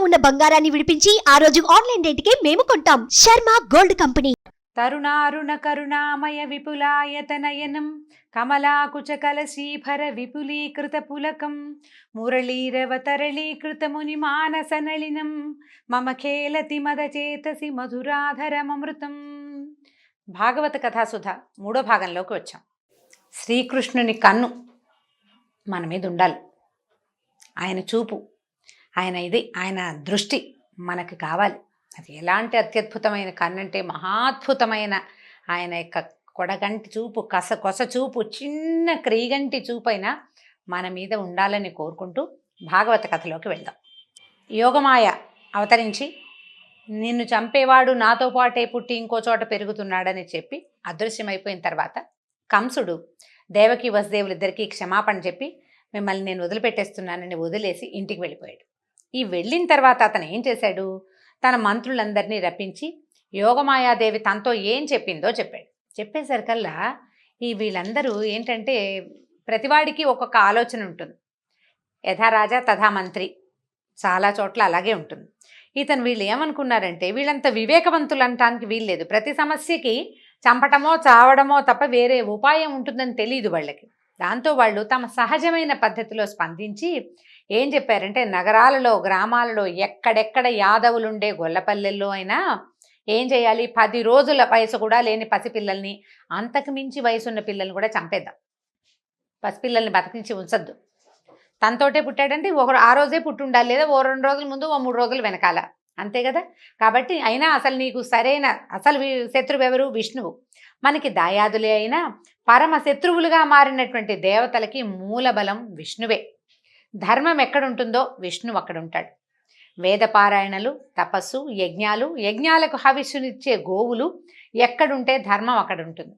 ఉన్న బంగారాన్ని విడిపించి ఆ రోజు ఆన్లైన్ రేటుకే మేము కొంటాం. Sharma gold company. తరుణారుణ కరుణామయ విపులాయతనయనం కమలాకుచ కలశీభర విపులీకృత పులకం మురళీరవ తరళీకృత ముని మానస నళినం మమ ఖేలతి మదచేతసి మధురాధరమమృతం. భాగవత కథాసుధ 3వ భాగంలోకి వచ్చాం. శ్రీకృష్ణుని కన్ను మన మీద ఉండాలి. ఆయన చూపు, ఆయన దృష్టి మనకు కావాలి. అది ఎలాంటి అత్యద్భుతమైన కన్నంటే మహాద్భుతమైన ఆయన యొక్క కొడగంటి చూపు, కొస చూపు, చిన్న క్రీగంటి చూపైనా మన మీద ఉండాలని కోరుకుంటూ భాగవత కథలోకి వెళ్దాం. యోగమాయ అవతరించి నిన్ను చంపేవాడు నాతో పాటే పుట్టి ఇంకో చోట పెరుగుతున్నాడని చెప్పి అదృశ్యమైపోయిన తర్వాత కంసుడు దేవకి వసుదేవులిద్దరికీ క్షమాపణ చెప్పి మిమ్మల్ని నేను వదిలిపెట్టేస్తున్నానని వదిలేసి ఇంటికి వెళ్ళిపోయాడు. ఈ వెళ్ళిన తర్వాత అతను ఏం చేశాడు? తన మంత్రులందరినీ రప్పించి యోగమాయాదేవి తనతో ఏం చెప్పిందో చెప్పాడు. చెప్పేసరికల్లా వీళ్ళందరూ ఏంటంటే ప్రతివాడికి ఒక్కొక్క ఆలోచన ఉంటుంది. యథా రాజా తథా మంత్రి, చాలా చోట్ల అలాగే ఉంటుంది. వీళ్ళు ఏమనుకున్నారంటే వీళ్ళంత వివేకవంతులు అనటానికి వీల్లేదు. ప్రతి సమస్యకి చంపటమో చావడమో తప్ప వేరే ఉపాయం ఉంటుందని తెలియదు వాళ్ళకి. దాంతో వాళ్ళు తమ సహజమైన పద్ధతిలో స్పందించి ఏం చెప్పారంటే నగరాలలో, గ్రామాలలో ఎక్కడెక్కడ యాదవులుండే గొల్లపల్లెల్లో అయినా ఏం చేయాలి, 10 రోజుల వయసు కూడా లేని పసిపిల్లల్ని, అంతకు మించి వయసున్న పిల్లల్ని కూడా చంపేద్దాం. పసిపిల్లల్ని బతికించి ఉంచద్దు. తనతోటే పుట్టాడంటే ఆ రోజే పుట్టి ఉండాలి, లేదా ఓ 2 రోజుల ముందు, ఓ 3 రోజులు వెనకాల, అంతే కదా. కాబట్టి అయినా అసలు నీకు అసలు శత్రువు ఎవరు? విష్ణువు. మనకి దాయాదులే అయినా పరమ శత్రువులుగా మారినటువంటి దేవతలకి మూలబలం విష్ణువే. ధర్మం ఎక్కడుంటుందో విష్ణువు అక్కడ ఉంటాడు. వేదపారాయణలు, తపస్సు, యజ్ఞాలకు హవిస్సునిచ్చే గోవులు ఎక్కడుంటే ధర్మం అక్కడ ఉంటుంది.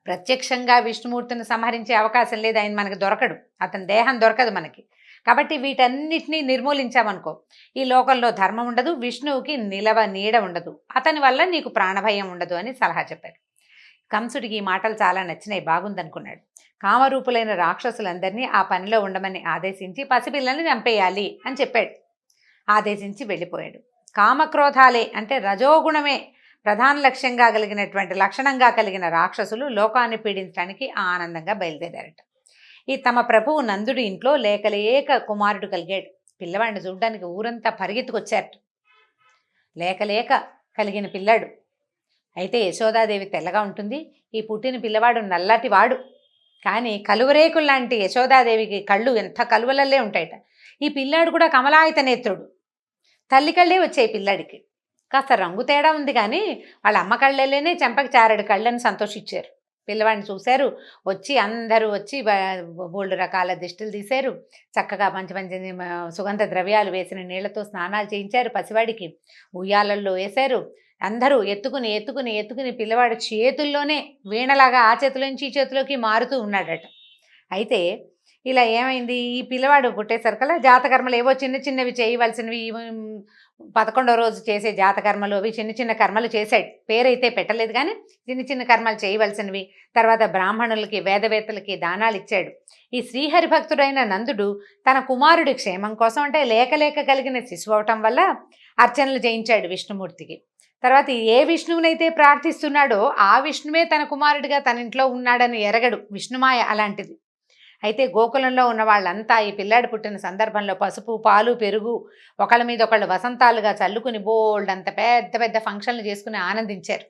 ప్రత్యక్షంగా విష్ణుమూర్తిని సంహరించే అవకాశం లేదు, ఆయన మనకు దొరకడు, అతని దేహం దొరకదు మనకి. కాబట్టి వీటన్నిటినీ నిర్మూలించామనుకో ఈ లోకంలో ధర్మం ఉండదు, విష్ణువుకి నిలవ నీడ ఉండదు, అతని వల్ల నీకు ప్రాణభయం ఉండదు అని సలహా చెప్పారు. కంసుడికి ఈ మాటలు చాలా నచ్చినాయి, బాగుందనుకున్నాడు. కామరూపులైన రాక్షసులందరినీ ఆ పనిలో ఉండమని ఆదేశించి పసిపిల్లల్ని చంపేయాలి అని చెప్పాడు. ఆదేశించి వెళ్ళిపోయాడు. కామక్రోధాలే అంటే రజోగుణమే ప్రధాన లక్షణంగా కలిగిన రాక్షసులు లోకాన్ని పీడించడానికి ఆనందంగా బయలుదేరారట. తమ ప్రభువు నందుడి ఇంట్లో లేకలేక కుమారుడు కలిగాడు. పిల్లవాడిని చూడ్డానికి ఊరంతా పరిగెత్తుకొచ్చారట. లేకలేక కలిగిన పిల్లాడు. అయితే యశోదాదేవి తెల్లగా ఉంటుంది, ఈ పుట్టిన పిల్లవాడు నల్లటివాడు. కానీ కలువరేకుల్లాంటి యశోదాదేవికి కళ్ళు ఎంత కలువలల్లే ఉంటాయట. ఈ పిల్లాడు కూడా కమలాయత నేత్రుడు. తల్లి కళ్ళే వచ్చాయి పిల్లాడికి. కాస్త రంగు తేడా ఉంది కానీ వాళ్ళ అమ్మ కళ్ళల్లోనే చెంపకి చారడు కళ్ళని సంతోషించారు. పిల్లవాడిని చూశారు. అందరూ వచ్చి బోల్డు రకాల దిష్టిలు తీశారు. చక్కగా మంచి మంచి సుగంధ ద్రవ్యాలు వేసిన నీళ్లతో స్నానాలు చేయించారు. పసివాడికి ఉయ్యాలల్లో వేశారు. అందరూ ఎత్తుకుని పిల్లవాడి చేతుల్లోనే వీణలాగా ఆ చేతిలోంచి ఈ చేతిలోకి మారుతూ ఉన్నాడట. అయితే ఇలా ఏమైంది, ఈ పిల్లవాడు పుట్టేసరికల్లా జాతకర్మలు ఏవో చిన్నవి చేయవలసినవి, 11వ రోజు చేసే జాతకర్మలు అవి చిన్న కర్మలు చేశాడు. పేరైతే పెట్టలేదు కానీ చిన్న కర్మలు చేయవలసినవి. తర్వాత బ్రాహ్మణులకి, వేదవేత్తలకి దానాలు ఇచ్చాడు. ఈ శ్రీహరి భక్తుడైన నందుడు తన కుమారుడి క్షేమం కోసం అంటే లేక కలిగిన శిశువు అవటం వల్ల అర్చనలు చేయించాడు విష్ణుమూర్తికి. తర్వాత ఏ విష్ణువునైతే ప్రార్థిస్తున్నాడో ఆ విష్ణువే తన కుమారుడిగా తన ఇంట్లో ఉన్నాడని ఎరగడు విష్ణుమాయ అలాంటిది. అయితే గోకులంలో ఉన్న వాళ్ళంతా ఈ పిల్లాడు పుట్టిన సందర్భంలో పసుపు, పాలు, పెరుగు ఒకళ్ళ మీద ఒకళ్ళు వసంతాలుగా చల్లుకుని బోల్డంత పెద్ద ఫంక్షన్లు చేసుకుని ఆనందించారు.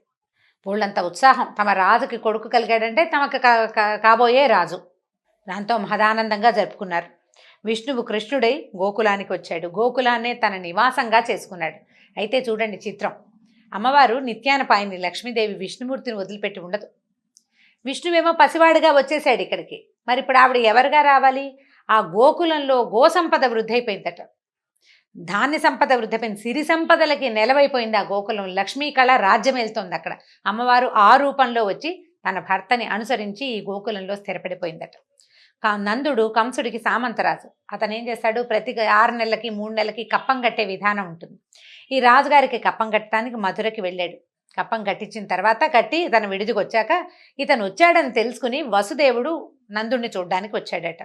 బోల్డంత ఉత్సాహం. తమ రాజుకి కొడుకు కలిగాడంటే తమకు కాబోయే రాజు. దాంతో మహదానందంగా జరుపుకున్నారు. విష్ణువు కృష్ణుడై గోకులానికి వచ్చాడు. గోకులాన్నే తన నివాసంగా చేసుకున్నాడు. అయితే చూడండి చిత్రం, అమ్మవారు నిత్యానపాయిని లక్ష్మీదేవి విష్ణుమూర్తిని వదిలిపెట్టి ఉండదు. విష్ణువేమో పసివాడిగా వచ్చేసాడు ఇక్కడికి. మరి ఇప్పుడు ఆవిడ ఎవరుగా రావాలి? ఆ గోకులంలో గోసంపద వృద్ధి అయిపోయిందట, ధాన్య సంపద వృద్ధి అయిపోయింది, సిరి సంపదలకి నెలవైపోయింది ఆ గోకులం. లక్ష్మీ కళ రాజ్యం వెళ్తోంది అక్కడ. అమ్మవారు ఆ రూపంలో వచ్చి తన భర్తని అనుసరించి ఈ గోకులంలో స్థిరపడిపోయిందట. నందుడు కంసుడికి సామంతరాజు. అతను ఏం చేస్తాడు, ప్రతి 6 నెలలకి 3 నెలలకి కప్పం కట్టే విధానం ఉంటుంది. ఈ రాజుగారికి కప్పం కట్టడానికి మధురకి వెళ్ళాడు. కప్పం కట్టించిన తర్వాత ఇతను విడిదికి వచ్చాక ఇతను వచ్చాడని తెలుసుకుని వసుదేవుడు నందుడిని చూడ్డానికి వచ్చాడట.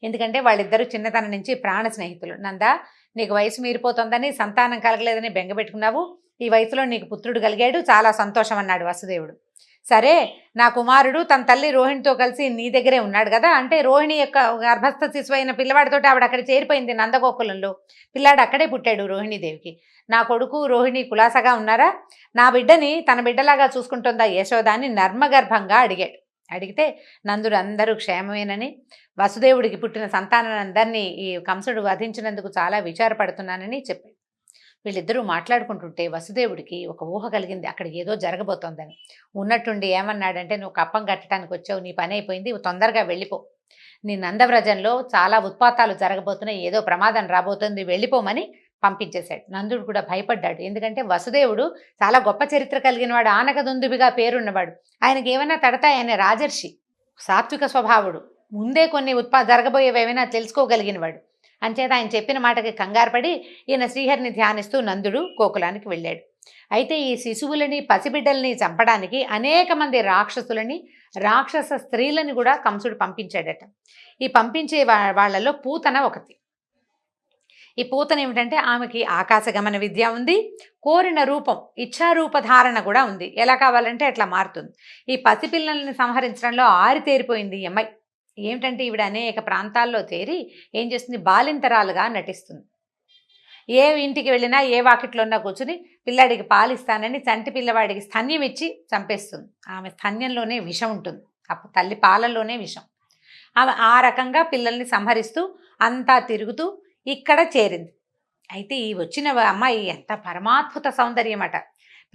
ఎందుకంటే వాళ్ళిద్దరూ చిన్నతనం నుంచి ప్రాణ స్నేహితులు. నందా, నీకు వయసు మీరిపోతుందని, సంతానం కలగలేదని బెంగపెట్టుకున్నావు. ఈ వయసులో నీకు పుత్రుడు కలిగాడు, చాలా సంతోషం అన్నాడు వసుదేవుడు. సరే, నా కుమారుడు తన తల్లి రోహిణితో కలిసి నీ దగ్గరే ఉన్నాడు కదా, అంటే రోహిణి యొక్క గర్భస్థ శిశువు అయిన పిల్లవాడితోటి ఆవిడ అక్కడ చేరిపోయింది నందగోకులంలో. పిల్లాడు అక్కడే పుట్టాడు రోహిణీదేవికి. నా కొడుకు రోహిణి కులాసగా ఉన్నారా, నా బిడ్డని తన బిడ్డలాగా చూసుకుంటుందా యశోద అని నర్మగర్భంగా అడిగాడు. అడిగితే నందుడు అందరూ క్షేమమేనని, వసుదేవుడికి పుట్టిన సంతానాన్ని ఈ కంసుడు వధించినందుకు చాలా విచారపడుతున్నానని చెప్పాడు. వీళ్ళిద్దరూ మాట్లాడుకుంటుంటే వసుదేవుడికి ఒక ఊహ కలిగింది, అక్కడ ఏదో జరగబోతోందని. ఉన్నట్టుండి ఏమన్నాడంటే, నువ్వు కప్పం కట్టడానికి వచ్చావు, నీ పని అయిపోయింది, తొందరగా వెళ్ళిపో. నీ నందవ్రజంలో చాలా ఉత్పాతాలు జరగబోతున్నాయి, ఏదో ప్రమాదం రాబోతుంది, వెళ్ళిపోమని పంపించేశాడు. నందుడు కూడా భయపడ్డాడు, ఎందుకంటే వసుదేవుడు చాలా గొప్ప చరిత్ర కలిగిన వాడు, ఆనకదుందుబిగా పేరున్నవాడు. ఆయనకి ఏమైనా తడతాయి, ఆయన రాజర్షి, సాత్విక స్వభావుడు, ముందే కొన్ని జరగబోయేవి ఏమైనా తెలుసుకోగలిగినవాడు. అంచేత ఆయన చెప్పిన మాటకి కంగారుపడి ఈయన శ్రీహరిని ధ్యానిస్తూ నందుడు గోకులానికి వెళ్ళాడు. అయితే ఈ శిశువులని పసిబిడ్డల్ని చంపడానికి అనేక మంది రాక్షసులని, రాక్షస స్త్రీలని కూడా కంసుడు పంపించాడట. ఈ పంపించే వాళ్ళలో పూతన ఒకటి. ఈ పూతన ఏమిటంటే, ఆమెకి ఆకాశగమన విద్య ఉంది, కోరిన రూపం ఇచ్ఛారూప ధారణ కూడా ఉంది, ఎలా కావాలంటే అట్లా మారుతుంది. ఈ పసిపిల్లల్ని సంహరించడంలో ఆరితేరిపోయింది ఈ అమ్మాయి. ఏమిటంటే ఈవిడ అనేక ప్రాంతాల్లో చేరి ఏం చేస్తుంది, బాలింతరాలుగా నటిస్తుంది. ఏ ఇంటికి వెళ్ళినా, ఏ వాకిట్లో ఉన్నా కూర్చుని పిల్లాడికి పాలిస్తానని చంటి పిల్లవాడికి స్తన్యం ఇచ్చి చంపేస్తుంది. ఆమె స్తన్యంలోనే విషం ఉంటుంది, అప్పుడు తల్లి పాలల్లోనే విషం. ఆమె ఆ రకంగా పిల్లల్ని సంహరిస్తూ అంతా తిరుగుతూ ఇక్కడ చేరింది. అయితే ఈ వచ్చిన అమ్మాయి ఎంత పరమాద్భుత సౌందర్యమట.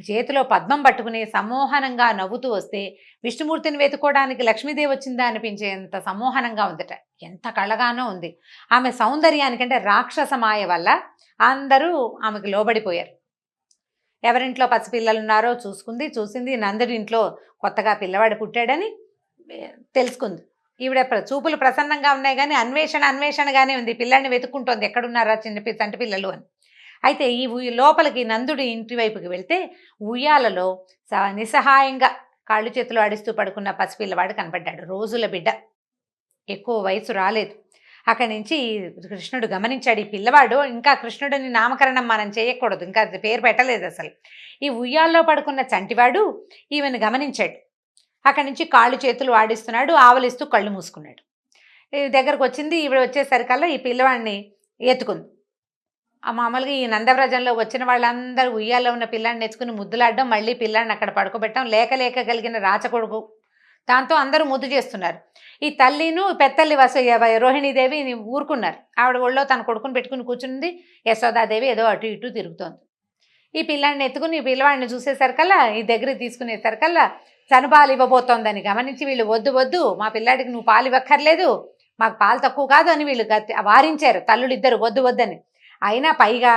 చేతిలో పద్మం పట్టుకుని సమ్మోహనంగా నవ్వుతూ వస్తే విష్ణుమూర్తిని వెతుకోవడానికి లక్ష్మీదేవి వచ్చిందా అనిపించేంత సమ్మోహనంగా ఉందట, ఎంత కళ్ళగానో ఉంది. ఆమె సౌందర్యానికంటే రాక్షస మాయ వల్ల అందరూ ఆమెకు లోబడిపోయారు. ఎవరింట్లో పసిపిల్లలు ఉన్నారో చూసింది. నందుడి ఇంట్లో కొత్తగా పిల్లవాడు పుట్టాడని తెలుసుకుంది. ఈవిడ చూపులు ప్రసన్నంగా ఉన్నాయి కానీ అన్వేషణగానే ఉంది, పిల్లాడిని వెతుక్కుంటోంది, ఎక్కడున్నారా చంటి పిల్లలు అని. అయితే ఈ లోపలికి నందుడి ఇంటి వైపుకి వెళ్తే ఉయ్యాలలో నిస్సహాయంగా కాళ్ళు చేతులు ఆడిస్తూ పడుకున్న పసిపిల్లవాడు కనపడ్డాడు. రోజుల బిడ్డ, ఎక్కువ వయసు రాలేదు. అక్కడి నుంచి కృష్ణుడు గమనించాడు, ఈ పిల్లవాడు ఇంకా కృష్ణుడిని నామకరణం మనం చేయకూడదు, ఇంకా పేరు పెట్టలేదు అసలు. ఈ ఉయ్యాల్లో పడుకున్న చంటివాడు ఈమెను గమనించాడు. అక్కడి నుంచి కాళ్ళు చేతులు ఆడిస్తున్నాడు, ఆవలిస్తూ కళ్ళు మూసుకున్నాడు. దగ్గరకు వచ్చింది. ఈవిడ వచ్చేసరికల్లా ఈ పిల్లవాడిని ఎత్తుకుంది. మామూలుగా ఈ నందవ్రజంలో వచ్చిన వాళ్ళందరూ ఉయ్యాల్లో ఉన్న పిల్లాడిని ఎత్తుకుని ముద్దులాడడం, మళ్ళీ పిల్లాడిని అక్కడ పడుకోబెట్టడం, లేక కలిగిన రాచకొడుకు, దాంతో అందరూ ముద్దు చేస్తున్నారు. ఈ తల్లిను పెద్దల్లి రోహిణీదేవి ఊరుకున్నారు. ఆవిడ ఒళ్ళో తన కొడుకుని పెట్టుకుని కూర్చుంది. యశోదాదేవి ఏదో అటు ఇటు తిరుగుతోంది. ఈ పిల్లాడిని ఎత్తుకుని ఈ పిల్లవాడిని చూసేసరికల్లా, ఈ దగ్గరికి తీసుకునేసరికల్లా చనుపాలు ఇవ్వబోతోందని గమనించి వీళ్ళు వద్దు, మా పిల్లాడికి నువ్వు పాలు ఇవ్వక్కర్లేదు, మాకు పాలు తక్కువ కాదు అని వీళ్ళు వారించారు తల్లులు ఇద్దరు, వద్దని. అయినా పైగా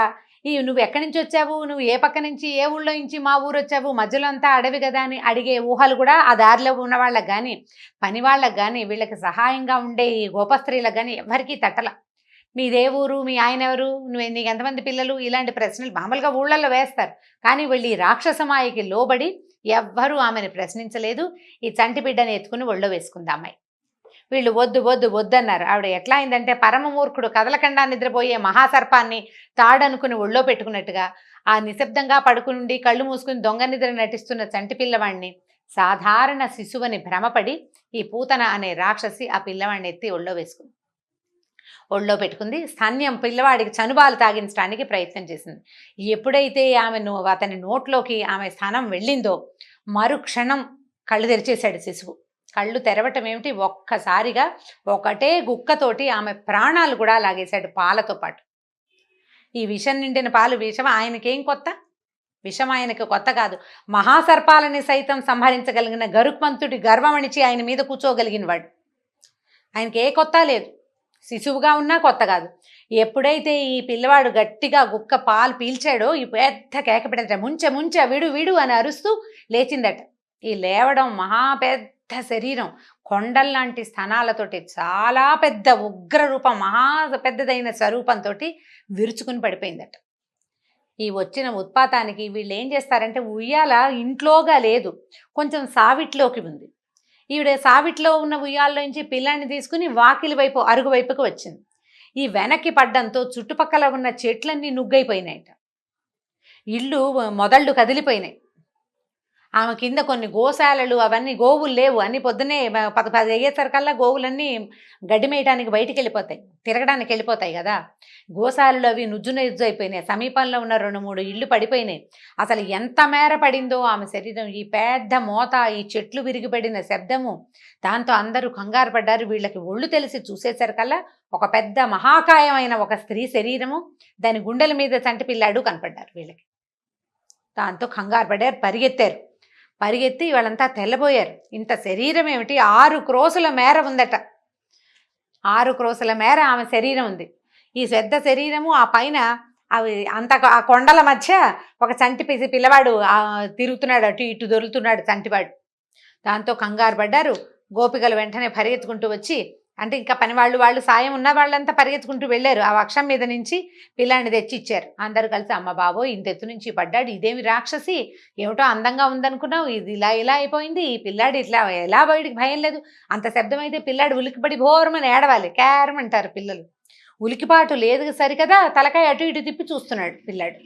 నువ్వు ఎక్కడి నుంచి వచ్చావు, నువ్వు ఏ పక్క నుంచి, ఏ ఊళ్ళో నుంచి మా ఊరు వచ్చావు, మధ్యలో అంతా అడవి కదా అని అడిగే ఊహలు కూడా ఆ దారిలో ఉన్న వాళ్ళకి కానీ, పని వాళ్ళకి కానీ, వీళ్ళకి సహాయంగా ఉండే ఈ గోపస్త్రీలకు కానీ ఎవరికీ తట్టల. మీదే ఊరు, మీ ఆయన ఎవరు, నీకు ఎంతమంది పిల్లలు, ఇలాంటి ప్రశ్నలు మామూలుగా ఊళ్ళల్లో వేస్తారు. కానీ వీళ్ళు ఈ రాక్షసమాయకి లోబడి ఎవ్వరూ ఆమెను ప్రశ్నించలేదు. ఈ చంటి బిడ్డని ఎత్తుకుని ఒళ్ళో వేసుకుంది అమ్మాయి. వీళ్ళు వద్దన్నారు. ఆవిడ ఎట్లా అయిందంటే, పరమమూర్ఖుడు కదలకుండా నిద్రపోయే మహాసర్పాన్ని తాడనుకుని ఒళ్ళో పెట్టుకున్నట్టుగా ఆ నిశ్శబ్దంగా పడుకుని కళ్ళు మూసుకుని దొంగ నిద్ర నటిస్తున్న చంటి పిల్లవాడిని, సాధారణ శిశువని భ్రమపడి ఈ పూతన అనే రాక్షసి ఆ పిల్లవాడిని ఎత్తి ఒళ్ళో పెట్టుకుంది. స్తన్యం పిల్లవాడికి చనుబాలు తాగించడానికి ప్రయత్నం చేసింది. ఎప్పుడైతే అతని నోట్లోకి ఆమె స్థానం వెళ్ళిందో మరుక్షణం కళ్ళు తెరిచేశాడు శిశువు. కళ్ళు తెరవటం ఏమిటి, ఒక్కసారిగా ఒకటే గుక్కతోటి ఆమె ప్రాణాలు కూడా లాగేశాడు పాలతో పాటు. ఈ విషం నిండిన పాలు విషం ఆయనకేం కొత్త, విషం ఆయనకి కొత్త కాదు. మహాసర్పాలని సైతం సంహరించగలిగిన గరుత్మంతుడి గర్వమణిచి ఆయన మీద కూర్చోగలిగిన వాడు. ఆయనకి ఏ కొత్త లేదు, శిశువుగా ఉన్నా కొత్త కాదు. ఎప్పుడైతే ఈ పిల్లవాడు గట్టిగా గుక్క పాలు పీల్చాడో ఈ పెద్ద కేక పెట్టట, ముంచ విడు అని అరుస్తూ లేచిందట. ఈ లేవడం మహా పెద్ద శరీరం, కొండల్లాంటి స్థనాలతోటి చాలా పెద్ద ఉగ్ర రూపం, మహా పెద్దదైన స్వరూపంతో విరుచుకుని పడిపోయిందట. ఈ వచ్చిన ఉత్పాతానికి వీళ్ళు ఏం చేస్తారంటే, ఉయ్యాల ఇంట్లోగా లేదు, కొంచెం సావిట్లోకి ఉంది. ఈవిడ సావిట్లో ఉన్న ఉయ్యాల్లో నుంచి పిల్లాన్ని తీసుకుని వాకిలి వైపు, అరుగు వైపుకి వచ్చింది. ఈ వెనక్కి పడ్డంతో చుట్టుపక్కల ఉన్న చెట్లన్నీ నుగ్గైపోయినాయట, ఇళ్ళు మొదళ్ళు కదిలిపోయినాయి. ఆమె కింద కొన్ని గోశాలలు అవన్నీ, గోవులు లేవు, అన్ని పొద్దున్నే 10 అయ్యేసరికల్లా గోవులన్నీ గడ్డి మేయడానికి బయటికి వెళ్ళిపోతాయి, తిరగడానికి వెళ్ళిపోతాయి కదా. గోశాలలు అవి నుజ్జు నుజ్జు అయిపోయినాయి. సమీపంలో ఉన్న 2-3 ఇళ్ళు పడిపోయినాయి. అసలు ఎంత మేర పడిందో ఆమె శరీరం, ఈ పెద్ద మోత, ఈ చెట్లు విరిగిపడిన శబ్దము, దాంతో అందరూ కంగారు పడ్డారు. వీళ్ళకి ఒళ్ళు తెలిసి చూసేసరికల్లా ఒక పెద్ద మహాకాయమైన ఒక స్త్రీ శరీరము, దాని గుండెల మీద చంటి పిల్లాడు కనపడ్డారు వీళ్ళకి. దాంతో కంగారు పడ్డారు, పరిగెత్తి వాళ్ళంతా తెల్లబోయారు. ఇంత శరీరం ఏమిటి, 6 క్రోసుల మేర ఉందట, 6 క్రోసుల మేర ఆమె శరీరం ఉంది. ఈ పెద్ద శరీరము, ఆ పైన అవి అంత ఆ కొండల మధ్య ఒక చంటి పిల్లవాడు తిరుగుతున్నాడు, అటు ఇటు దొరుకుతున్నాడు చంటివాడు. దాంతో కంగారు పడ్డారు. గోపికలు వెంటనే పరిగెత్తుకుంటూ వచ్చి, అంటే ఇంకా పని వాళ్ళు సాయం ఉన్న వాళ్ళంతా పరిగెత్తుకుంటూ వెళ్ళారు. ఆ వక్షం మీద నుంచి పిల్లాన్ని తెచ్చి ఇచ్చారు. అందరూ కలిసి, అమ్మ బాబో ఇంత ఎత్తు నుంచి పడ్డాడు, ఇదేమి రాక్షసి, ఏమిటో అందంగా ఉందనుకున్నావు, ఇది ఇలా అయిపోయింది, ఈ పిల్లాడు ఇట్లా ఎలా, బయటికి భయం లేదు, అంత శబ్దం అయితే పిల్లాడు ఉలికిపడి భోరమని ఏడవాలి, క్యారమంటారు పిల్లలు. ఉలికిపాటు లేదు సరికదా, తలకాయ అటు ఇటు తిప్పి చూస్తున్నాడు పిల్లాడు.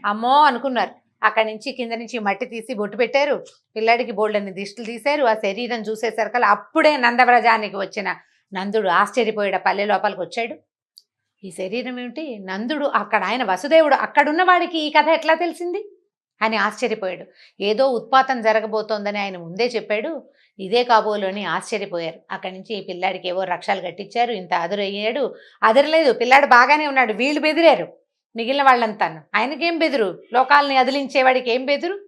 అమ్మో అనుకున్నారు. అక్కడి నుంచి కింద నుంచి మట్టి తీసి బొట్టు పెట్టారు. పిల్లాడికి బోల్డన్ని దిష్టిలు తీశారు. ఆ శరీరం చూసేసరికల్లా అప్పుడే నందవ్రజానికి వచ్చిన నందుడు ఆశ్చర్యపోయాడు. పల్లె లోపలికి వచ్చాడు. ఈ శరీరం ఏమిటి, నందుడు అక్కడ, ఆయన వసుదేవుడు అక్కడున్న వాడికి ఈ కథ ఎట్లా తెలిసింది అని ఆశ్చర్యపోయాడు. ఏదో ఉత్పాతం జరగబోతోందని ఆయన ముందే చెప్పాడు, ఇదే కాబోలు అని ఆశ్చర్యపోయారు. అక్కడి నుంచి ఈ పిల్లాడికి ఏవో రక్షాలు కట్టించారు. ఇంత అదురయ్యాడు, అదరలేదు, పిల్లాడు బాగానే ఉన్నాడు. వీళ్ళు బెదిరారు, మిగిలిన వాళ్ళంతా. ఆయనకేం బెదురు, లోకాలని అదిలించేవాడికి ఏం బెదురు.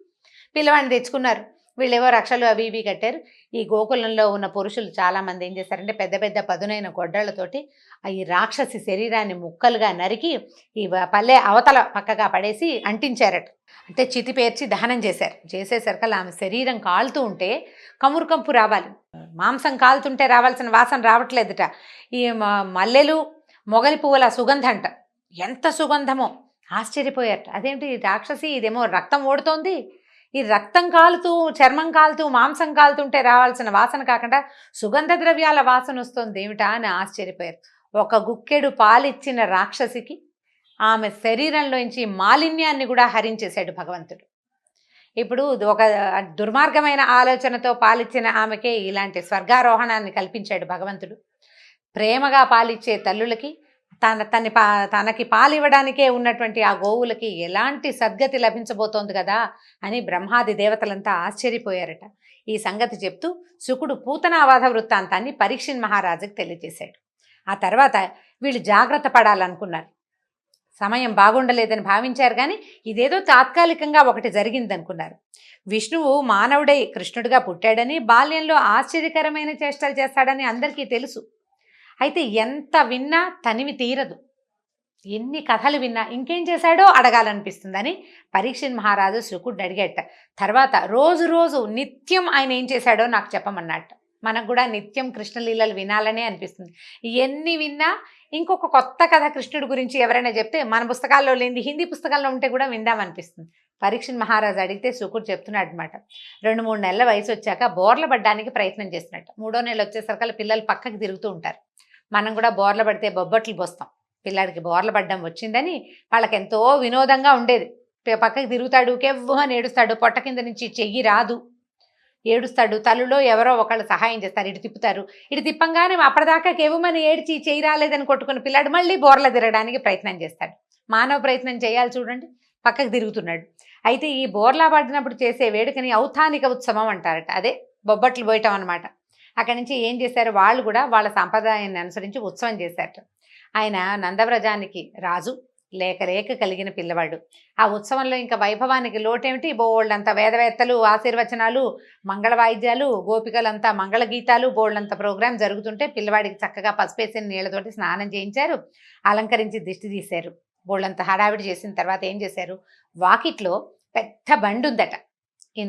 పిల్లవాడిని తెచ్చుకున్నారు. వీళ్ళేవో రక్షలు అవి ఇవి కట్టారు. ఈ గోకులంలో ఉన్న పురుషులు చాలామంది ఏం చేశారంటే పెద్ద పెద్ద పదునైన గొడ్డళ్లతోటి ఈ రాక్షసి శరీరాన్ని ముక్కలుగా నరికి ఈ పల్లె అవతల పక్కగా పడేసి అంటించారట. అంటే చితి పేర్చి దహనం చేశారు. చేసేసరికల్లా ఆమె శరీరం కాలుతూ ఉంటే కమురు కంపు రావాలి, మాంసం కాలుతుంటే రావాల్సిన వాసన రావట్లేదుట. ఈ మల్లెలు మొగలి పువ్వుల సుగంధం అంట, ఎంత సుగంధమో. ఆశ్చర్యపోయారట, అదేంటి రాక్షసి, ఇదేమో రక్తం ఓడుతోంది, ఈ రక్తం కాలుతూ, చర్మం కాలుతూ, మాంసం కాలుతుంటే రావాల్సిన వాసన కాకుండా సుగంధ ద్రవ్యాల వాసన వస్తుంది ఏమిటా అని ఆశ్చర్యపోయారు. ఒక గుక్కెడు పాలిచ్చిన రాక్షసికి ఆమె శరీరంలోంచి మాలిన్యాన్ని కూడా హరించేశాడు భగవంతుడు. ఇప్పుడు ఒక దుర్మార్గమైన ఆలోచనతో పాలిచ్చిన ఆమెకే ఇలాంటి స్వర్గారోహణాన్ని కల్పించాడు భగవంతుడు. ప్రేమగా పాలిచ్చే తల్లులకి, తనకి పాలివ్వడానికే ఉన్నటువంటి ఆ గోవులకి ఎలాంటి సద్గతి లభించబోతోంది కదా అని బ్రహ్మాది దేవతలంతా ఆశ్చర్యపోయారట. ఈ సంగతి చెప్తూ శుకుడు పూతనావాధ వృత్తాంతాన్ని పరీక్షిన్ మహారాజుకి తెలియజేశాడు. ఆ తర్వాత వీళ్ళు జాగ్రత్త పడాలనుకున్నారు. సమయం బాగుండలేదని భావించారు, కానీ ఇదేదో తాత్కాలికంగా ఒకటి జరిగిందనుకున్నారు. విష్ణువు మానవుడై కృష్ణుడిగా పుట్టాడని, బాల్యంలో ఆశ్చర్యకరమైన చేష్టలు చేస్తాడని అందరికీ తెలుసు. అయితే ఎంత విన్నా తనివి తీరదు. ఎన్ని కథలు విన్నా ఇంకేం చేశాడో అడగాలనిపిస్తుందని పరీక్షిన్ మహారాజు శుకుడిని అడిగేట. తర్వాత రోజు నిత్యం ఆయన ఏం చేశాడో నాకు చెప్పమన్నట్ట. మనకు కూడా నిత్యం కృష్ణలీలలు వినాలనే అనిపిస్తుంది. ఎన్ని విన్నా ఇంకొక కొత్త కథ కృష్ణుడి గురించి ఎవరైనా చెప్తే మన పుస్తకాల్లో లేని హిందీ పుస్తకాల్లో ఉంటే కూడా విందామనిపిస్తుంది. పరీక్షిన్ మహారాజు అడిగితే శుకుడు చెప్తున్నాడు అనమాట. 2-3 నెలల వయసు వచ్చాక బోర్ల పడ్డానికి ప్రయత్నం చేస్తున్నట్టు. 3వ నెల వచ్చేసరికి పిల్లలు పక్కకి తిరుగుతూ ఉంటారు. మనం కూడా బోర్ల పడితే బొబ్బట్లు పోస్తాం. పిల్లాడికి బోర్ల పడ్డం వచ్చిందని వాళ్ళకి ఎంతో వినోదంగా ఉండేది. పక్కకి తిరుగుతాడు, కెవ్వు అని ఏడుస్తాడు, పొట్ట కింద నుంచి చెయ్యి రాదు, ఏడుస్తాడు. తల్లులో ఎవరో ఒకళ్ళు సహాయం చేస్తారు, ఇటు తిప్పుతారు. ఇటు తిప్పంగానే అప్పటిదాకా కెవ్వుమని ఏడ్చి చెయ్యి రాలేదని కొట్టుకుని పిల్లాడు మళ్ళీ బోర్ల తిరగడానికి ప్రయత్నం చేస్తాడు. మానవ ప్రయత్నం చేయాలి చూడండి, పక్కకి తిరుగుతున్నాడు. అయితే ఈ బోర్లా పడినప్పుడు చేసే వేడుకని ఔత్థానిక ఉత్సవం అంటారట. అదే బొబ్బట్లు పోయటం అనమాట. అక్కడి నుంచి ఏం చేశారు, వాళ్ళు కూడా వాళ్ళ సాంప్రదాయాన్ని అనుసరించి ఉత్సవం చేశారట. ఆయన నందవ్రజానికి రాజు, లేక కలిగిన పిల్లవాడు. ఆ ఉత్సవంలో ఇంకా వైభవానికి లోటేమిటి, బోళ్ళంత వేదవేత్తలు, ఆశీర్వచనాలు, మంగళ వాయిద్యాలు, గోపికలంతా మంగళగీతాలు, బోళ్ళంత ప్రోగ్రాం జరుగుతుంటే పిల్లవాడికి చక్కగా పసుపేసిన నీళ్లతోటి స్నానం చేయించారు, అలంకరించి దిష్టి తీశారు. బోళ్ళంత హడావిడి చేసిన తర్వాత ఏం చేశారు, వాకిట్లో పెద్ద బండి ఉందట. ఈ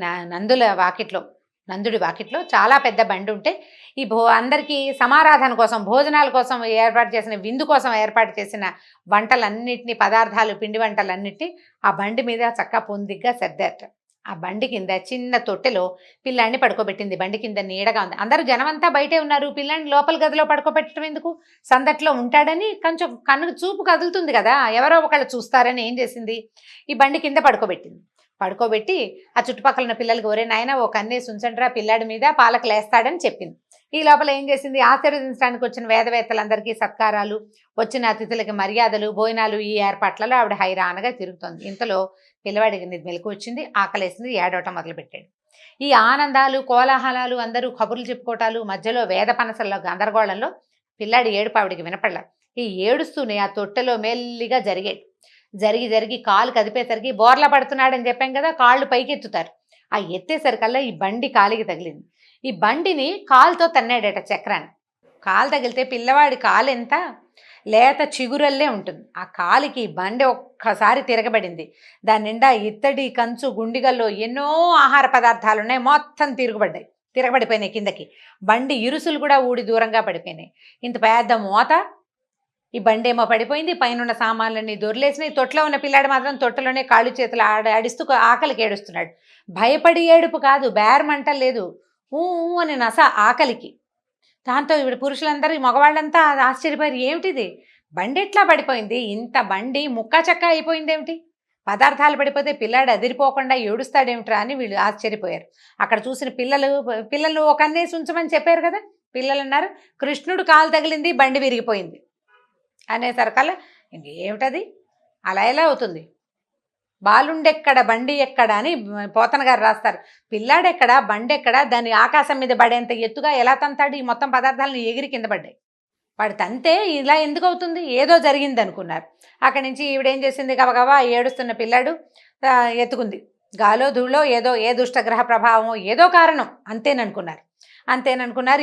నందుడి వాకిట్లో చాలా పెద్ద బండి ఉంటే ఈ అందరికీ సమారాధన కోసం, భోజనాల కోసం ఏర్పాటు చేసిన, విందు కోసం ఏర్పాటు చేసిన వంటలన్నిటినీ, పదార్థాలు, పిండి వంటలన్నిటినీ ఆ బండి మీద చక్కగా పొందిగ్గా సర్దారట. ఆ బండి కింద చిన్న తొట్టెలో పిల్లాడిని పడుకోబెట్టింది. బండి కింద నీడగా ఉంది. అందరూ జనమంతా బయటే ఉన్నారు. పిల్లాడిని లోపల గదిలో పడుకోబెట్టడం ఎందుకు? సందట్లో ఉంటాడని కొంచెం కన్నుకు చూపు కదులుతుంది కదా! ఎవరో ఒకళ్ళు చూస్తారని ఏం చేసింది, ఈ బండి కింద పడుకోబెట్టింది. పడుకోబెట్టి ఆ చుట్టుపక్కల ఉన్న పిల్లలకి, ఒరే నాయనా ఓ కన్నేసి ఉంచండిరా పిల్లాడి మీద, పాలకు లేస్తాడని చెప్పింది. ఈ లోపల ఏం చేసింది, ఆశీర్వదించడానికి వచ్చిన వేదవేత్తలందరికీ సత్కారాలు, వచ్చిన అతిథులకి మర్యాదలు, భోజనాలు, ఈ ఏర్పాట్లలో ఆవిడ హైరానగా తిరుగుతోంది. ఇంతలో పిల్లవాడికి మెలకు వచ్చింది, ఆకలేసింది, ఏడవటం మొదలుపెట్టాడు. ఈ ఆనందాలు, కోలాహలాలు, అందరూ కబుర్లు చెప్పుకోవటాలు, మధ్యలో వేద పనసల్లో గందరగోళంలో పిల్లాడి ఏడుపు ఆవిడికి వినపడల. ఈ ఏడుస్తూనే ఆ తొట్టెలో మెల్లిగా జరిగేది. జరిగి కాలు కదిపేసరికి బోర్లా పడుతున్నాడని చెప్పాం కదా, కాళ్ళు పైకెత్తుతారు. ఆ ఎత్తేసరికల్లా ఈ బండి కాలికి తగిలింది. ఈ బండిని కాలుతో తన్నాడట చక్రాన్ని. కాలు తగిలితే పిల్లవాడి కాలు ఎంత లేత చిగురల్లే ఉంటుంది. ఆ కాలికి బండి ఒక్కసారి తిరగబడింది. దాని నిండా ఇత్తడి, కంచు, గుండిగల్లో ఎన్నో ఆహార పదార్థాలు ఉన్నాయి. మొత్తం తిరగబడిపోయినాయి కిందకి. బండి ఇరుసులు కూడా ఊడి దూరంగా పడిపోయినాయి. ఇంత పెద్ద మోత. ఈ బండి ఏమో పడిపోయింది, పైన సామాన్లన్నీ దొర్లేసినాయి. తొట్లో ఉన్న పిల్లాడు మాత్రం తొట్టలోనే కాళ్ళు చేతులు ఆడిస్తూ ఆకలికి ఏడుస్తున్నాడు. భయపడి ఏడుపు కాదు, బేరమంటలు లేదు, ఊ అని నస ఆకలికి. దాంతో ఇప్పుడు పురుషులందరూ, మగవాళ్ళంతా ఆశ్చర్యపోయారు. ఏమిటిది, బండి ఎట్లా పడిపోయింది, ఇంత బండి ముక్కా చక్క అయిపోయింది ఏమిటి, పదార్థాలు పడిపోతే పిల్లాడు అదిరిపోకుండా ఏడుస్తాడేమిట్రా అని వీళ్ళు ఆశ్చర్యపోయారు. అక్కడ చూసిన పిల్లలు ఒక అన్నేసి ఉంచమని చెప్పారు కదా, పిల్లలు అన్నారు కృష్ణుడు కాలు తగిలింది, బండి విరిగిపోయింది అనేసరికల్లా ఇంకేమిటది, అలా ఎలా అవుతుంది, బాలుండెక్కడ బండి ఎక్కడ అని పోతన గారు రాస్తారు. పిల్లాడెక్కడ బండి ఎక్కడ, దాన్ని ఆకాశం మీద పడేంత ఎత్తుగా ఎలా తంతాడు, ఈ మొత్తం పదార్థాలను ఎగిరి కింద పడ్డాయి. వాడు తంతే ఇలా ఎందుకు అవుతుంది, ఏదో జరిగింది అనుకున్నారు. అక్కడి నుంచి ఈవిడేం చేసింది, గబగబా ఏడుస్తున్న పిల్లాడు ఎత్తుకుంది. గాలో ధూళో ఏదో, ఏ దుష్టగ్రహ ప్రభావమో ఏదో కారణం, అంతేననుకున్నారు.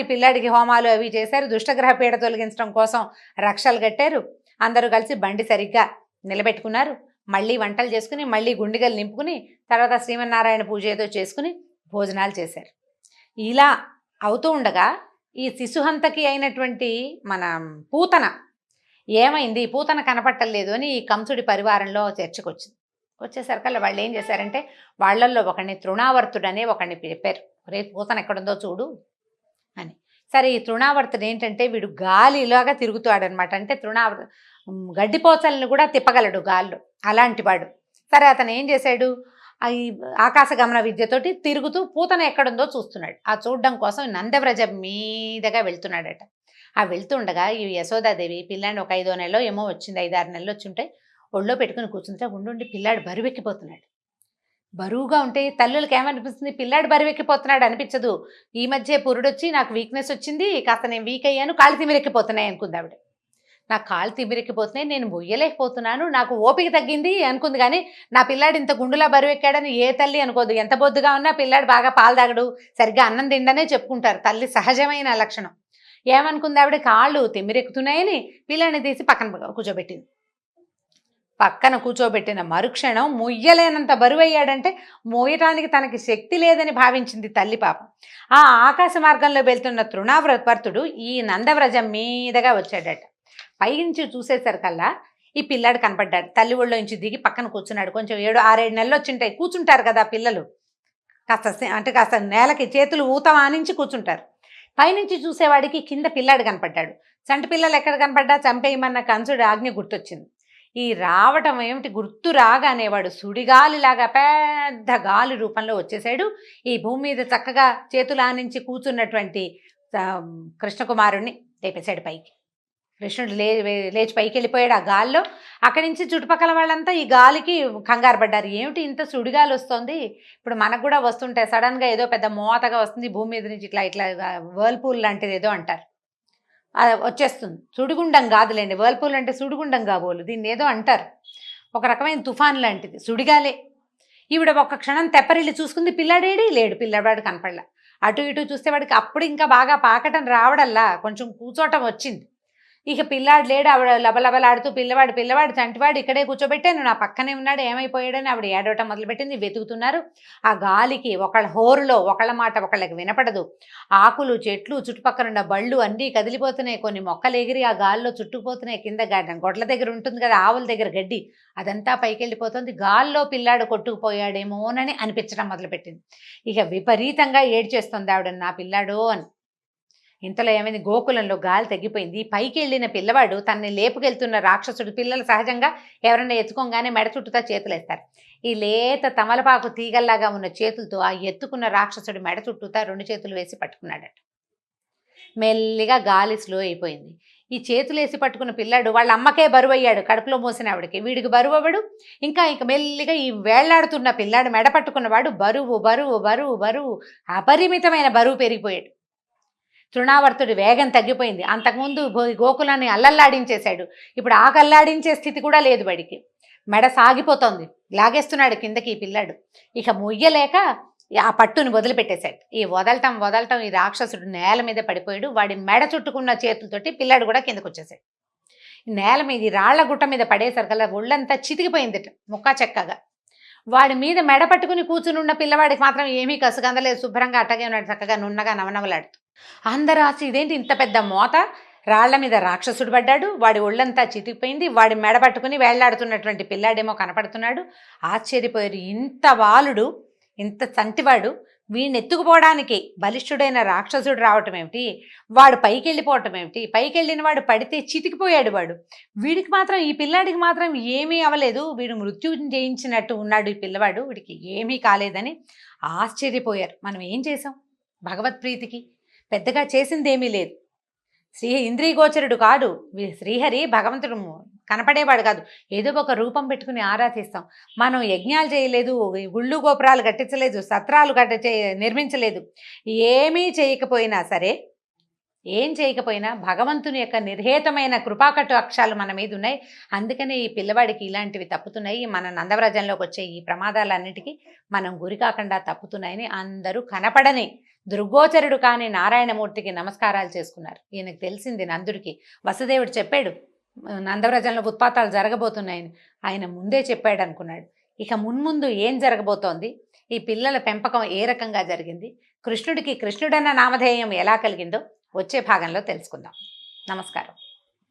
ఈ పిల్లాడికి హోమాలు అవి చేశారు. దుష్టగ్రహ పీడ తొలగించడం కోసం రక్షలు కట్టారు. అందరూ కలిసి బండి సరిగ్గా నిలబెట్టుకున్నారు. మళ్ళీ వంటలు చేసుకుని, మళ్ళీ గుండిగలు నింపుకుని, తర్వాత శ్రీమన్నారాయణ పూజ ఏదో చేసుకుని భోజనాలు చేశారు. ఇలా అవుతూ ఉండగా ఈ శిశుహంతకి అయినటువంటి మన పూతన ఏమైంది, పూతన కనపట్టలేదు అని ఈ కంసుడి పరివారంలో చర్చకు వచ్చేసరికల్లా వాళ్ళు ఏం చేశారంటే, వాళ్ళల్లో ఒకడిని తృణావర్తుడనే ఒకడిని చెప్పారు. రే పూతన ఎక్కడుందో చూడు అని. సరే, ఈ తృణావర్తుడు ఏంటంటే వీడు గాలిలాగా తిరుగుతాడనమాట. అంటే గడ్డిపోచలను కూడా తిప్పగలడు గాల్లో, అలాంటి వాడు. సరే, అతను ఏం చేశాడు, ఈ ఆకాశగమన విద్యతోటి తిరుగుతూ పూతన ఎక్కడుందో చూస్తున్నాడు. ఆ చూడడం కోసం నందవ్రజం మీదగా వెళ్తున్నాడట. ఆ వెళ్తుండగా ఈ యశోదాదేవి పిల్లాడిని ఒక 5వ నెలలో ఏమో వచ్చింది, 5-6 నెలలు వచ్చుంటాయి, ఒళ్ళో పెట్టుకుని కూర్చుంటే ఉండి పిల్లాడు బరువెక్కిపోతున్నాడు. బరువుగా ఉంటే తల్లులకి ఏమనిపిస్తుంది, పిల్లాడు బరువెక్కిపోతున్నాడు అనిపించదు. ఈ మధ్య పురుడొచ్చి నాకు వీక్నెస్ వచ్చింది, కాస్త నేను వీక్ అయ్యాను, కాళ్ళు తిమిరెక్కిపోతున్నాయి అనుకుంది ఆవిడ. నాకు కాళ్ళు తిమిరెక్కిపోతున్నాయి, నేను మొయ్యలేకపోతున్నాను, నాకు ఓపిక తగ్గింది అనుకుంది. కానీ నా పిల్లాడు ఇంత గుండులా బరువెక్కాడని ఏ తల్లి అనుకోదు. ఎంత బొద్దుగా ఉన్నా పిల్లాడు బాగా పాలు తాగడు, సరిగ్గా అన్నం తిండనే చెప్పుకుంటారు. తల్లి సహజమైన లక్షణం. ఏమనుకుంది ఆవిడ, కాళ్ళు తిమిరెక్కుతున్నాయని పిల్లాడిని తీసి పక్కన కూర్చోబెట్టింది. పక్కన కూర్చోబెట్టిన మరుక్షణం మొయ్యలేనంత బరువయ్యాడంటే మోయటానికి తనకి శక్తి లేదని భావించింది తల్లి పాపం. ఆ ఆకాశ మార్గంలో వెళ్తున్న తృణావర్తుడు ఈ నందవ్రజం మీదగా వచ్చాడట. పైనుంచి చూసేసరికల్లా ఈ పిల్లాడు కనపడ్డాడు. తల్లి ఒళ్ళో నుంచి దిగి పక్కన కూర్చున్నాడు. కొంచెం 7-6 నెలలు వచ్చింటాయి, కూర్చుంటారు కదా పిల్లలు, కాస్త నేలకి చేతులు ఊతం ఆనించి కూర్చుంటారు. పైనుంచి చూసేవాడికి కింద పిల్లాడు కనపడ్డాడు. చంటి పిల్లలు ఎక్కడ కనపడ్డా చంపేయమన్న కంసుడి ఆజ్ఞ గుర్తొచ్చింది. ఈ రావటం ఏమిటి, గుర్తు రాగానేవాడు సుడిగాలిలాగా పెద్ద గాలి రూపంలో వచ్చేసాడు. ఈ భూమి మీద చక్కగా చేతులు ఆనించి కూర్చున్నటువంటి కృష్ణకుమారుణ్ణి లేపేశాడు పైకి. కృష్ణుడు లేచి పైకి వెళ్ళిపోయాడు ఆ గాల్లో. అక్కడి నుంచి చుట్టుపక్కల వాళ్ళంతా ఈ గాలికి కంగారు పడ్డారు. ఏమిటి ఇంత సుడిగాలి వస్తుంది, ఇప్పుడు మనకు కూడా వస్తుంటే సడన్గా ఏదో పెద్ద మోతగా వస్తుంది భూమి మీద నుంచి, ఇట్లా వర్ల్పూల్ లాంటిది ఏదో అంటారు, వచ్చేస్తుంది. సుడిగుండం కాదులేండి, వర్ల్పూల్ అంటే సుడిగుండం కాబోలు, దీన్ని ఏదో అంటారు, ఒక రకమైన తుఫాన్ లాంటిది, సుడిగాలే. ఈవిడ ఒక్క క్షణం తెప్పరిల్లి చూసుకుంది, పిల్లాడేడి లేడు, పిల్లవాడు కనపడలా. అటు ఇటు చూస్తే వాడికి అప్పుడు ఇంకా బాగా పాకటం రావడల్లా కొంచెం కూర్చోటం వచ్చింది. ఇక పిల్లాడు లేడు. ఆవిడ లబలబలాడుతూ పిల్లవాడు చంటివాడు ఇక్కడే కూర్చోబెట్టాను, నా పక్కనే ఉన్నాడు, ఏమైపోయాడని ఆవిడ ఏడవటం మొదలుపెట్టింది. వెతుకుతున్నారు. ఆ గాలికి ఒకళ్ళ హోరులో ఒకళ్ళ మాట ఒకళ్ళకి వినపడదు. ఆకులు, చెట్లు, చుట్టుపక్కల ఉన్న బళ్ళు అన్నీ కదిలిపోతున్నాయి. కొన్ని మొక్కలు ఎగిరి ఆ గాల్లో చుట్టుకుపోతున్నాయి. కింద గొడ్ల దగ్గర ఉంటుంది కదా, ఆవుల దగ్గర గడ్డి, అదంతా పైకి వెళ్ళిపోతుంది. గాల్లో పిల్లాడు కొట్టుకుపోయాడేమోనని అనిపించడం మొదలుపెట్టింది. ఇక విపరీతంగా ఏడ్చేస్తుంది ఆవిడ, నా పిల్లాడో అని. ఇంతలో ఏమైంది, గోకులంలో గాలి తగ్గిపోయింది. పైకి వెళ్ళిన పిల్లవాడు తనని లేపుకెళ్తున్న రాక్షసుడు, పిల్లలు సహజంగా ఎవరన్నా ఎత్తుకోగానే మెడ చుట్టూతా చేతులేస్తారు. ఈ లేత తమలపాకు తీగల్లాగా ఉన్న చేతులతో ఆ ఎత్తుకున్న రాక్షసుడు మెడ చుట్టూతా 2 చేతులు వేసి పట్టుకున్నాడట. మెల్లిగా గాలి స్లో అయిపోయింది. ఈ చేతులు వేసి పట్టుకున్న పిల్లాడు వాళ్ళ అమ్మకే బరువు అయ్యాడు, కడుపులో మోసిన ఆవిడకి. వీడికి బరువు అవ్వడు. ఇక మెల్లిగా ఈ వేళ్లాడుతున్న పిల్లాడు మెడ పట్టుకున్నవాడు బరువు బరువు బరువు బరువు అపరిమితమైన బరువు పెరిగిపోయాడు. తృణావర్తుడి వేగం తగ్గిపోయింది. అంతకుముందు గోకులాన్ని అల్లల్లాడించేశాడు. ఇప్పుడు ఆకల్లాడించే స్థితి కూడా లేదు వాడికి. మెడ సాగిపోతోంది, లాగేస్తున్నాడు కిందకి ఈ పిల్లాడు. ఇక మొయ్యలేక ఆ పట్టుని వదిలిపెట్టేశాడు. ఈ వదలటం ఈ రాక్షసుడు నేల మీద పడిపోయాడు. వాడి మెడ చుట్టుకున్న చేతులతోటి పిల్లాడు కూడా కిందకు వచ్చేసాడు. నేల మీద ఈ రాళ్ల గుట్ట మీద పడేసరికల్లా ఒళ్ళంతా చితికిపోయిందిట ముక్కా చెక్కగా. వాడి మీద మెడ పట్టుకుని కూర్చుని ఉన్న పిల్లవాడికి మాత్రం ఏమీ కసుగందలేదు. శుభ్రంగా అట్టగే ఉన్నాడు, చక్కగా నున్నగా నవనవలాడుతూ. అందరూ ఇదేంటి ఇంత పెద్ద మోత, రాళ్ల మీద రాక్షసుడు పడ్డాడు, వాడి ఒళ్ళంతా చితికిపోయింది, వాడి మెడ పట్టుకుని వేళ్లాడుతున్నటువంటి పిల్లాడేమో కనపడుతున్నాడు. ఆశ్చర్యపోయారు. ఇంత బాలుడు, ఇంత చంటివాడు, వీడిని ఎత్తుకుపోవడానికి బలిష్ఠుడైన రాక్షసుడు రావటం ఏమిటి, వాడు పైకి వెళ్ళిపోవటం ఏమిటి, పైకి వెళ్ళిన వాడు పడితే చితికిపోయాడు వాడు, వీడికి మాత్రం, ఈ పిల్లాడికి మాత్రం ఏమీ అవ్వలేదు, వీడు మృత్యు జయించినట్టు ఉన్నాడు ఈ పిల్లవాడు, వీడికి ఏమీ కాలేదని ఆశ్చర్యపోయారు. మనం ఏం చేసాం భగవత్ప్రీతికి? పెద్దగా చేసిందేమీ లేదు. ఇంద్రియగోచరుడు కాడు శ్రీహరి, భగవంతుడు కనపడేవాడు కాదు. ఏదో ఒక రూపం పెట్టుకుని ఆరాధిస్తాం. మనం యజ్ఞాలు చేయలేదు, గుళ్ళు గోపురాలు కట్టించలేదు, సత్రాలు నిర్మించలేదు. ఏమీ చేయకపోయినా సరే, ఏం చేయకపోయినా భగవంతుని యొక్క నిర్హేతమైన కృపాకట్టు అక్షాలు మన మీద ఉన్నాయి. అందుకనే ఈ పిల్లవాడికి ఇలాంటివి తప్పుతున్నాయి. మన నందవ్రజంలోకి వచ్చే ఈ ప్రమాదాలన్నిటికీ మనం గురి కాకుండా తప్పుతున్నాయని అందరూ కనపడని దృగ్గోచరుడు కాని నారాయణమూర్తికి నమస్కారాలు చేసుకున్నారు. ఈయనకు తెలిసింది నందుడికి. వసుదేవుడు చెప్పాడు నందవ్రజంలో ఉత్పాతాలు జరగబోతున్నాయని. ఆయన ముందే చెప్పాడు అనుకున్నాడు. ఇక మున్ముందు ఏం జరగబోతోంది, ఈ పిల్లల పెంపకం ఏ రకంగా జరిగింది, కృష్ణుడికి కృష్ణుడన్న నామధేయం ఎలా కలిగిందో వచ్చే భాగంలో తెలుసుకుందాం. నమస్కారం.